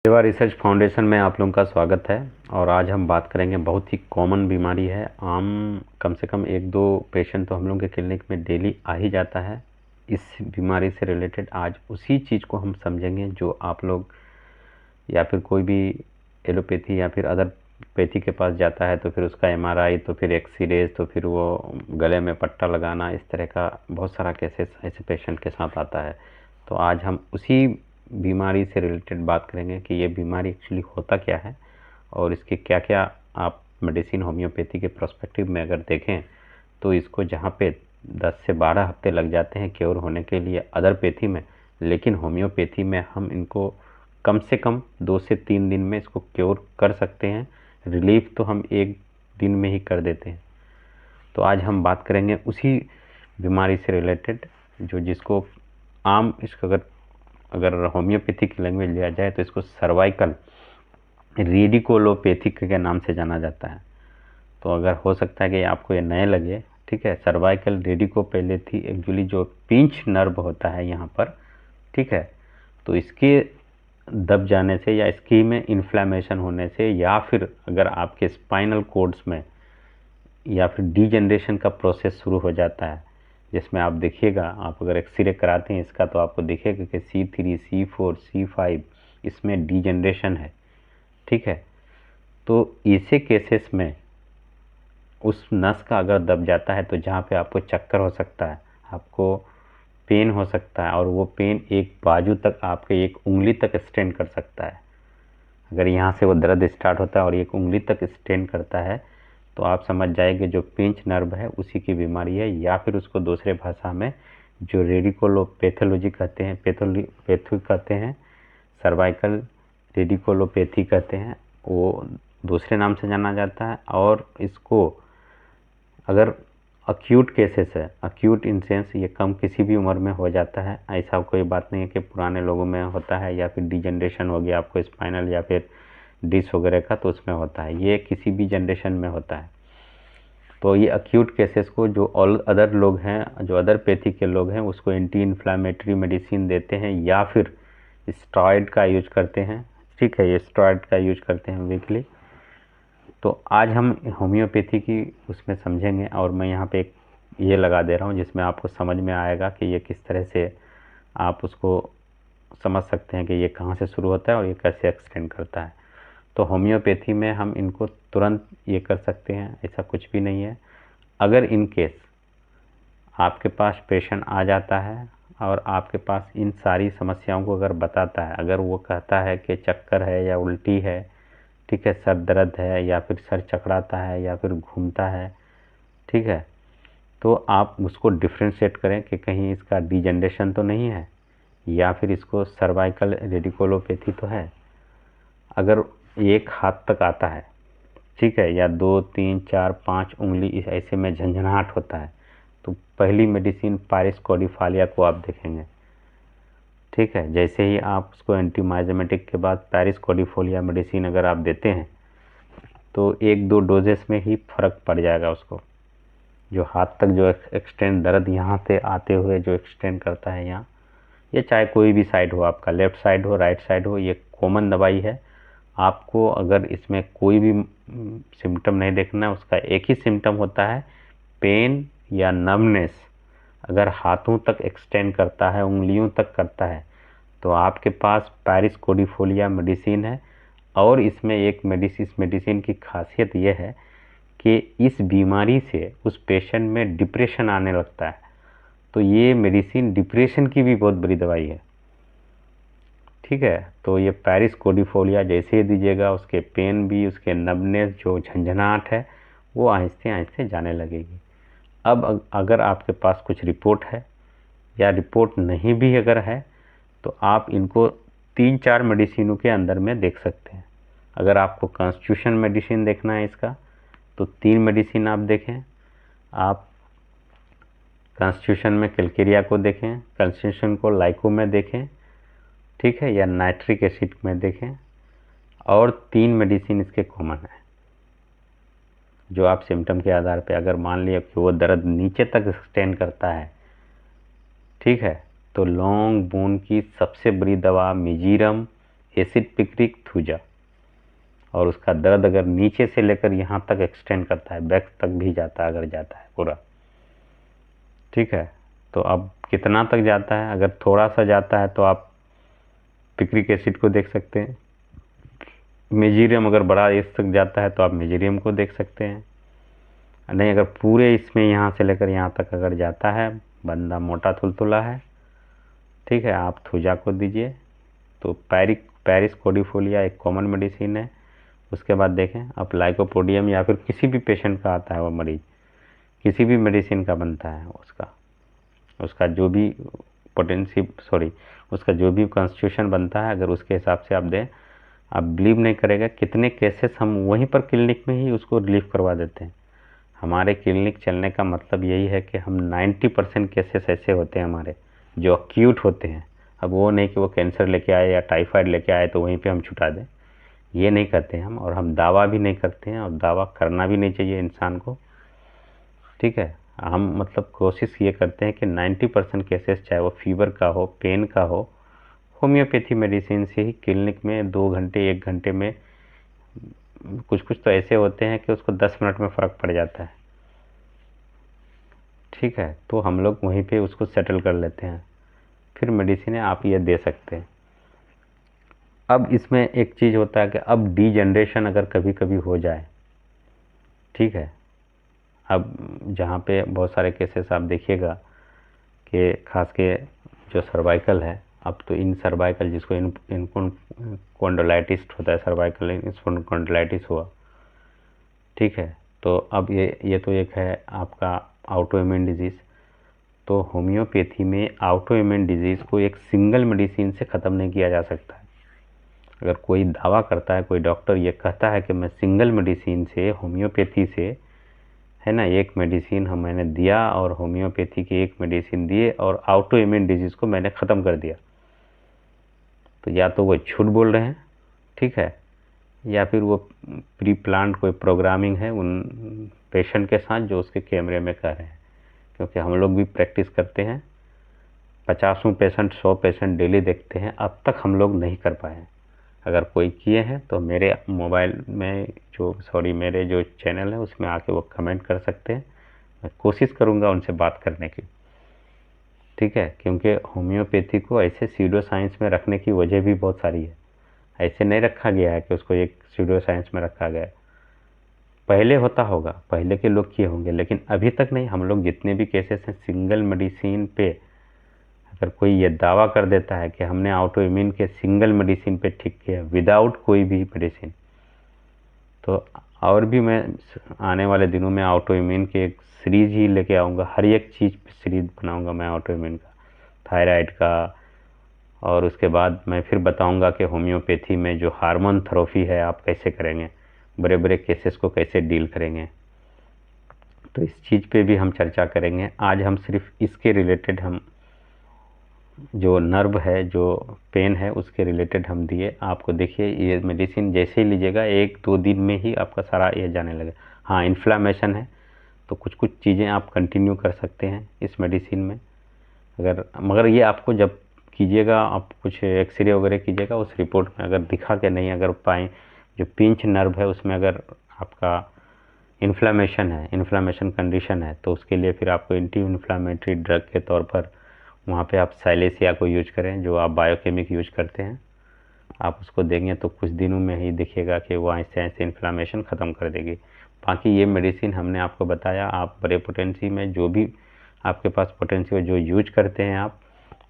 सेवा research foundation में आप लोगों का स्वागत है। और आज हम बात करेंगे, बहुत ही कॉमन बीमारी है, आम कम से कम एक दो पेशेंट तो हम लोगों के क्लिनिक में डेली आ ही जाता है। इस बीमारी से रिलेटेड आज उसी चीज़ को हम समझेंगे जो आप लोग या फिर कोई भी एलोपैथी या फिर अदर पैथी के पास जाता है तो फिर उसका एमआरआई, तो फिर एक्सरेज, तो फिर वो गले में पट्टा लगाना, इस तरह का बहुत सारा केसेस ऐसे पेशेंट के साथ आता है। तो आज हम उसी बीमारी से रिलेटेड बात करेंगे कि ये बीमारी एक्चुअली होता क्या है और इसके क्या क्या आप मेडिसिन होम्योपैथी के पर्सपेक्टिव में अगर देखें तो इसको जहाँ पे 10 से 12 हफ्ते लग जाते हैं क्योर होने के लिए अदर पैथी में, लेकिन होम्योपैथी में हम इनको कम से कम 2 से 3 दिन में इसको क्योर कर सकते हैं। रिलीफ तो हम एक दिन में ही कर देते हैं। तो आज हम बात करेंगे उसी बीमारी से रिलेटेड जो जिसको आम इसको अगर होम्योपैथी की लैंग्वेज लिया जाए तो इसको सर्वाइकल रेडिकुलोपैथिक के नाम से जाना जाता है। तो अगर हो सकता है कि आपको ये नए लगे, ठीक है। सर्वाइकल रेडिकोपैथी एक्चुअली जो पिंच नर्व होता है यहाँ पर, ठीक है, तो इसके दब जाने से या इसकी में इन्फ्लेमेशन होने से या फिर अगर आपके स्पाइनल कॉर्ड्स में या फिर डीजनरेशन का प्रोसेस शुरू हो जाता है, जिसमें आप देखिएगा, आप अगर एक्सरे कराते हैं इसका तो आपको दिखेगा कि C3, C4, C5 इसमें डीजनरेशन है, ठीक है। तो ऐसे केसेस में उस नस का अगर दब जाता है तो जहाँ पे आपको चक्कर हो सकता है, आपको पेन हो सकता है, और वो पेन एक बाजू तक, आपके एक उंगली तक एक्सटेंड कर सकता है। अगर यहाँ से वो दर्द स्टार्ट होता है और एक उंगली तक एक्सटेंड करता है तो आप समझ जाएंगे जो पिंच नर्व है उसी की बीमारी है, या फिर उसको दूसरे भाषा में जो रेडिकुलोपैथोलॉजी कहते हैं, पैथी कहते हैं, सर्वाइकल रेडिकुलोपैथी कहते हैं, वो दूसरे नाम से जाना जाता है। और इसको अगर अक्यूट केसेस है, अक्यूट इन सेंस ये कम किसी भी उम्र में हो जाता है, ऐसा कोई बात नहीं है कि पुराने लोगों में होता है या फिर डिजनरेशन हो गया आपको स्पाइनल या फिर डिस्क वगैरह का तो उसमें होता है, ये किसी भी जनरेशन में होता है। तो ये अक्यूट केसेस को जो ऑल अदर लोग हैं, जो अदर पैथी के लोग हैं, उसको एंटी इन्फ्लामेटरी मेडिसिन देते हैं या फिर स्टेरॉयड का यूज करते हैं, ठीक है, ये स्टेरॉयड का यूज करते हैं वीकली। तो आज हम होम्योपैथी की उसमें समझेंगे और मैं यहाँ पे एक ये लगा दे रहा हूँ जिसमें आपको समझ में आएगा कि ये किस तरह से आप उसको समझ सकते हैं कि ये कहाँ से शुरू होता है और ये कैसे एक्सटेंड करता है। तो होम्योपैथी में हम इनको तुरंत ये कर सकते हैं, ऐसा कुछ भी नहीं है। अगर इन केस आपके पास पेशेंट आ जाता है और आपके पास इन सारी समस्याओं को अगर बताता है, अगर वो कहता है कि चक्कर है या उल्टी है, ठीक है, सर दर्द है या फिर सर चकराता है या फिर घूमता है, ठीक है, तो आप उसको डिफ्रेंशिएट करें कि कहीं इसका डिजनरेशन तो नहीं है या फिर इसको सर्वाइकल रेडिकुलोपैथी तो है। अगर एक हाथ तक आता है, ठीक है, या 2, 3, 4, 5 उंगली इस ऐसे में झंझनाहट होता है तो पहली मेडिसिन पायरिस कॉर्डिफालिया को आप देखेंगे, ठीक है। जैसे ही आप उसको एंटीमाइजेमेटिक के बाद पायरिस कॉर्डिफोलिया मेडिसिन अगर आप देते हैं तो 1-2 डोजेस में ही फ़र्क पड़ जाएगा उसको। जो हाथ तक जो एक्सटेंड दर्द यहाँ से आते हुए जो एक्सटेंड करता है यहाँ, ये चाहे कोई भी साइड हो, आपका लेफ़्ट साइड हो, राइट साइड हो, ये कॉमन दवाई है। आपको अगर इसमें कोई भी सिम्टम नहीं देखना है, उसका एक ही सिम्टम होता है पेन या नमनेस। अगर हाथों तक एक्सटेंड करता है, उंगलियों तक करता है तो आपके पास पायरिस कॉर्डिफोलिया मेडिसिन है। और इसमें एक मेडिसिन की खासियत यह है कि इस बीमारी से उस पेशेंट में डिप्रेशन आने लगता है, तो ये मेडिसिन डिप्रेशन की भी बहुत बड़ी दवाई है, ठीक है। तो ये पायरिस कॉर्डिफोलिया जैसे ही दीजिएगा उसके पेन भी, उसके नमनेस जो झंझनाहट है वो आहिस्ते आहिस्ते जाने लगेगी। अब अगर आपके पास कुछ रिपोर्ट है या रिपोर्ट नहीं भी अगर है तो आप इनको 3-4 मेडिसिनों के अंदर में देख सकते हैं। अगर आपको कॉन्स्टिट्यूशन मेडिसिन देखना है इसका तो 3 मेडिसिन आप देखें। आप कॉन्स्टिट्यूशन में कैलकेरिया को देखें, कॉन्स्टिट्यूशन को लाइको में देखें, ठीक है, या नाइट्रिक एसिड में देखें। और 3 मेडिसिन इसके कॉमन है जो आप सिम्टम के आधार पे, अगर मान लिया कि वो दर्द नीचे तक एक्सटेंड करता है, ठीक है, तो लॉन्ग बोन की सबसे बड़ी दवा मिजीरम, एसिड पिक्रिक थूजा। और उसका दर्द अगर नीचे से लेकर यहाँ तक एक्सटेंड करता है, बैक तक भी जाता है, अगर जाता है पूरा, ठीक है। तो अब कितना तक जाता है, अगर थोड़ा सा जाता है तो आप पिक्रिक एसिड को देख सकते हैं। मेजीरियम अगर बड़ा एज तक जाता है तो आप मेजीरियम को देख सकते हैं। नहीं, अगर पूरे इसमें यहाँ से लेकर यहाँ तक अगर जाता है, बंदा मोटा तुलतुला है, ठीक है, आप थूजा को दीजिए। तो पैरिस कोर्डिफोलिया एक कॉमन मेडिसिन है। उसके बाद देखें आप लाइकोपोडियम, या फिर किसी भी पेशेंट का आता है वो मरीज, किसी भी मेडिसिन का बनता है, उसका जो भी उसका जो भी कॉन्स्टिट्यूशन बनता है, अगर उसके हिसाब से आप दें, आप बिलीव नहीं करेगा कितने केसेस हम वहीं पर क्लिनिक में ही उसको रिलीफ करवा देते हैं। हमारे क्लिनिक चलने का मतलब यही है कि हम 90% केसेस ऐसे होते हैं हमारे जो अक्यूट होते हैं। अब वो नहीं कि वो कैंसर लेके आए या टाइफाइड लेके आए तो वहीं पे हम छुटा दें, ये नहीं करते हम। और हम दावा भी नहीं करते हैं, और दावा करना भी नहीं चाहिए इंसान को, ठीक है। हम मतलब कोशिश ये करते हैं कि 90% केसेस, चाहे वो फीवर का हो, पेन का हो, होम्योपैथी मेडिसिन से ही क्लिनिक में 2 घंटे 1 घंटे में, कुछ कुछ तो ऐसे होते हैं कि उसको 10 मिनट में फ़र्क पड़ जाता है, ठीक है। तो हम लोग वहीं पे उसको सेटल कर लेते हैं, फिर मेडिसिन आप ये दे सकते हैं। अब इसमें एक चीज़ होता है कि अब डीजनरेशन अगर कभी कभी हो जाए, ठीक है, अब जहाँ पे बहुत सारे केसेस आप देखिएगा कि खास के जो सर्वाइकल है, अब तो इन सर्वाइकल जिसको इनकोंडलाइटिस होता है, सर्वाइकल इनकोंडलाइटिस हुआ, ठीक है। तो अब ये तो एक है आपका ऑटो इम्यून डिजीज़। तो होम्योपैथी में ऑटो इम्यून डिजीज़ को एक सिंगल मेडिसिन से ख़त्म नहीं किया जा सकता है। अगर कोई दावा करता है, कोई डॉक्टर ये कहता है कि मैं सिंगल मेडिसिन से, होम्योपैथी से, है ना, एक मेडिसिन मैंने दिया और होम्योपैथी की एक मेडिसिन दिए और ऑटो इम्यून डिजीज़ को मैंने ख़त्म कर दिया, तो या तो वो झूठ बोल रहे हैं, ठीक है, या फिर वो प्री प्लान्ड कोई प्रोग्रामिंग है उन पेशेंट के साथ जो उसके कैमरे में कर रहे हैं। क्योंकि हम लोग भी प्रैक्टिस करते हैं, 50 पेशेंट 100 पेशेंट डेली देखते हैं, अब तक हम लोग नहीं कर पाए हैं। अगर कोई किए हैं तो मेरे मोबाइल में मेरे जो चैनल है उसमें आके वो कमेंट कर सकते हैं, मैं कोशिश करूँगा उनसे बात करने की, ठीक है। क्योंकि होम्योपैथी को ऐसे सीडो साइंस में रखने की वजह भी बहुत सारी है। ऐसे नहीं रखा गया है कि उसको एक सीडो साइंस में रखा गया है। पहले होता होगा, पहले के लोग किए होंगे, लेकिन अभी तक नहीं। हम लोग जितने भी केसेस हैं सिंगल मेडिसिन पे, अगर कोई ये दावा कर देता है कि हमने ऑटो इम्यून के सिंगल मेडिसिन पे ठीक किया विदाउट कोई भी मेडिसिन, तो और भी मैं आने वाले दिनों में ऑटो इम्यून के एक सीरीज ही लेके आऊँगा, हर एक चीज़ पे सीरीज बनाऊँगा मैं ऑटो इम्यून का, थायराइड का। और उसके बाद मैं फिर बताऊँगा कि होम्योपैथी में जो हार्मोन थेरेपी है आप कैसे करेंगे, बड़े बड़े केसेस को कैसे डील करेंगे। तो इस चीज़ पे भी हम चर्चा करेंगे। आज हम सिर्फ इसके रिलेटेड, हम जो नर्व है, जो पेन है, उसके रिलेटेड हम दिए आपको। देखिए ये मेडिसिन जैसे ही लीजिएगा 1-2 दिन में ही आपका सारा ये जाने लगे। हाँ, इन्फ्लामेशन है तो कुछ कुछ चीज़ें आप कंटिन्यू कर सकते हैं इस मेडिसिन में। मगर ये आपको जब कीजिएगा, आप कुछ एक्सरे वगैरह कीजिएगा, उस रिपोर्ट में अगर दिखा के नहीं, अगर पाएँ जो पिंच नर्व है उसमें अगर आपका इन्फ्लामेशन है, इन्फ्लामेशन कंडीशन है, तो उसके लिए फिर आपको एंटी इन्फ्लामेटरी ड्रग के तौर पर वहाँ पे आप साइलेसिया को यूज करें, जो आप बायोकेमिक यूज करते हैं। आप उसको देंगे तो कुछ दिनों में ही देखिएगा कि वो ऐसे ऐसे इन्फ्लामेशन ख़त्म कर देगी। बाकी ये मेडिसिन हमने आपको बताया, आप बड़े पोटेंसी में जो भी आपके पास पोटेंसी जो यूज करते हैं आप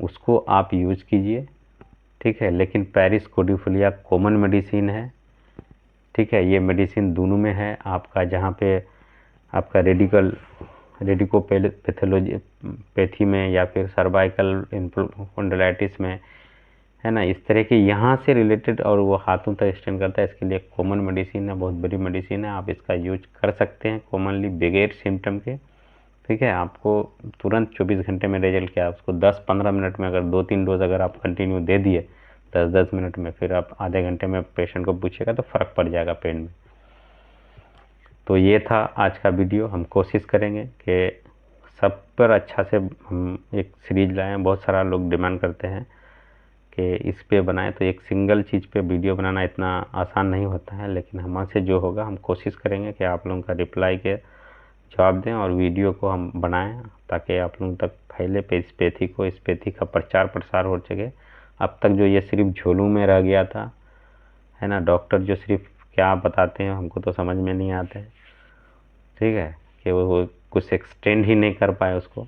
उसको आप यूज कीजिए, ठीक है। लेकिन पैरिस कोर्डिफोलिया कॉमन मेडिसिन है, ठीक है। ये मेडिसिन दोनों में है आपका, जहाँ पे आपका रेडिकोपैथोलॉजी पैथी में या फिर सर्वाइकल इन्कोंडलाइटिस में, है ना, इस तरह के यहाँ से रिलेटेड, और वो हाथों तक एक्सटेंड करता है। इसके लिए कॉमन मेडिसिन है, बहुत बड़ी मेडिसिन है, आप इसका यूज कर सकते हैं कॉमनली बगैर सिम्टम के, ठीक है। आपको तुरंत 24 घंटे में रिजल्ट क्या, उसको 10-15 मिनट में अगर 2-3 डोज अगर आप कंटिन्यू दे दिए 10-10 मिनट में, फिर आप आधे घंटे में पेशेंट को पूछिएगा तो फ़र्क पड़ जाएगा पेन में। तो ये था आज का वीडियो। हम कोशिश करेंगे कि सब पर अच्छा से हम एक सीरीज लाएँ। बहुत सारा लोग डिमांड करते हैं कि इस पे बनाए, तो एक सिंगल चीज़ पे वीडियो बनाना इतना आसान नहीं होता है, लेकिन हमसे जो होगा हम कोशिश करेंगे कि आप लोगों का रिप्लाई के जवाब दें और वीडियो को हम बनाएं ताकि आप लोगों तक फैले पे स्पेथी का प्रचार प्रसार हो सके। अब तक जो ये सिर्फ झोलू में रह गया था, है ना, डॉक्टर जो सिर्फ क्या बताते हैं हमको तो समझ में नहीं आते हैं, ठीक है, कि वो कुछ एक्सटेंड ही नहीं कर पाए उसको।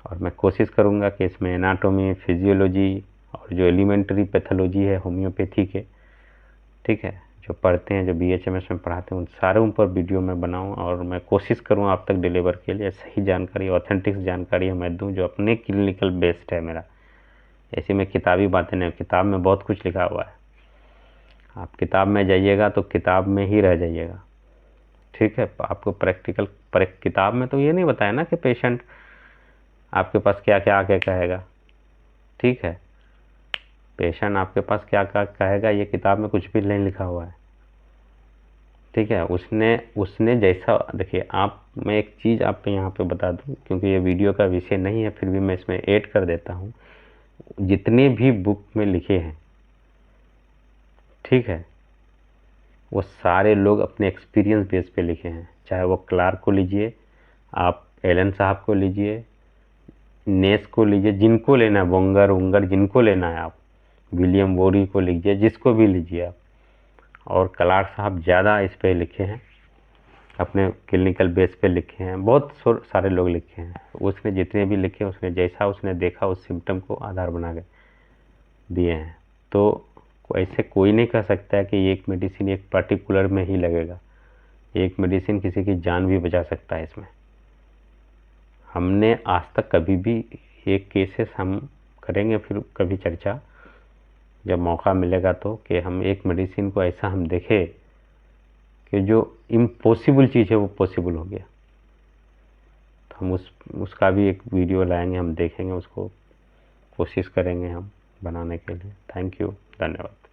और मैं कोशिश करूँगा कि इसमें एनाटोमी, फिजियोलॉजी और जो एलिमेंट्री पैथोलॉजी है होम्योपैथी के, ठीक है, जो पढ़ते हैं, जो BHMS में पढ़ाते हैं, उन सारों पर वीडियो मैं बनाऊं और मैं कोशिश करूं आप तक डिलीवर के लिए सही जानकारी, ऑथेंटिक जानकारी मैं दूं जो अपने क्लिनिकल बेस्ड है मेरा। ऐसे में किताबी बातें नहीं, किताब में बहुत कुछ लिखा हुआ है, आप किताब में जाइएगा तो किताब में ही रह जाइएगा, ठीक है। आपको प्रैक्टिकल किताब में तो ये नहीं बताया ना कि पेशेंट आपके पास क्या क्या आके कहेगा, ठीक है, पेशेंट आपके पास क्या क्या कहेगा ये किताब में कुछ भी नहीं लिखा हुआ है, ठीक है। उसने जैसा, देखिए आप, मैं एक चीज़ आप पे यहाँ पे बता दूँ, क्योंकि ये वीडियो का विषय नहीं है, फिर भी मैं इसमें ऐड कर देता हूँ। जितने भी बुक में लिखे हैं, ठीक है, वो सारे लोग अपने एक्सपीरियंस बेस पे लिखे हैं। चाहे वो क्लार्क को लीजिए, आप एलन साहब को लीजिए, नेस को लीजिए, जिनको लेना है, वंगर जिनको लेना है आप, विलियम वोरी को लीजिए, जिसको भी लीजिए आप। और क्लार्क साहब ज़्यादा इस पे लिखे हैं, अपने क्लिनिकल बेस पे लिखे हैं, बहुत सारे लोग लिखे हैं। उसने जितने भी लिखे, उसने जैसा उसने देखा उस सिम्टम को आधार बना के दिए हैं। तो ऐसे कोई नहीं कह सकता है कि एक मेडिसिन एक पर्टिकुलर में ही लगेगा। एक मेडिसिन किसी की जान भी बचा सकता है। इसमें हमने आज तक कभी भी एक केसेस हम करेंगे फिर कभी चर्चा जब मौका मिलेगा, तो कि हम एक मेडिसिन को ऐसा हम देखें कि जो इम्पॉसिबल चीज़ है वो पॉसिबल हो गया। तो हम उसका भी एक वीडियो लाएंगे, हम देखेंगे उसको, कोशिश करेंगे हम बनाने के लिए। थैंक यू, धन्यवाद।